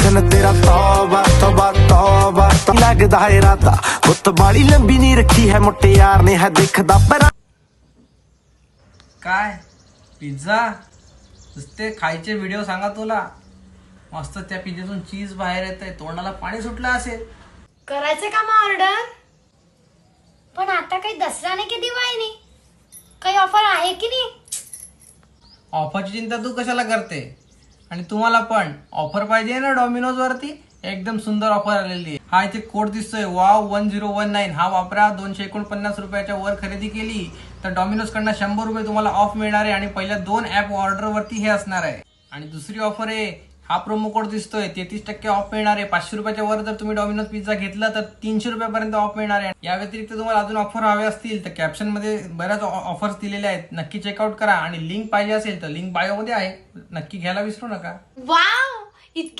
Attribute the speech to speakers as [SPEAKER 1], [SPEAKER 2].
[SPEAKER 1] हुस्न तेरा तौबा तौबा तौबा लगदा है राता बुत बाड़ी लंबी नहीं रखी है मुट्टे यार ने है दिखदा पर
[SPEAKER 2] काय पिझ्झा नुसते खायचे व्हिडिओ सांगा तुला मस्त त्या पिझ्झ्यातून चीज बाहेर येत आहे तोंडाला पाणी सुटलं असेल
[SPEAKER 3] करायचं का मग ऑर्डर? पण आता काही दसरा नाही की दिवाळी नाही, काही ऑफर आहे की नाही?
[SPEAKER 2] ऑफरची चिंता तू कशाला करते? आणि तुम्हाला पण ऑफर पाहिजे ना डॉमिनोज वरती एकदम सुंदर ऑफर आलेली आहे. हा इथे कोड दिसतोय वाव 1019 हा वापरा. 249 रुपयाच्या वर खरेदी केली तर डॉमिनोज कडनं 100 रुपये तुम्हाला ऑफ मिळणार आहे आणि पहिल्या 2 ऍप ऑर्डर वरती हे असणार आहे. आणि दुसरी ऑफर आहे हा प्रोमो कोड दिसतोय 33% ऑफ मिळणार आहे. 500 रुपयाच्या वर जर तुम्ही डॉमिनोज पिझ्झा घेतला तर 300 रुपयापर्यंत ऑफ मिळणार आहे. या व्यतिरिक्त तुम्हाला अजून ऑफर हवे असतील तर कॅप्शन मध्ये बऱ्याच ऑफर्स दिलेल्या आहेत, नक्की चेकआउट करा. आणि लिंक पाहिजे असेल तर लिंक बायो मध्ये आहे, नक्की घ्यायला विसरू नका.
[SPEAKER 3] वाव, इतके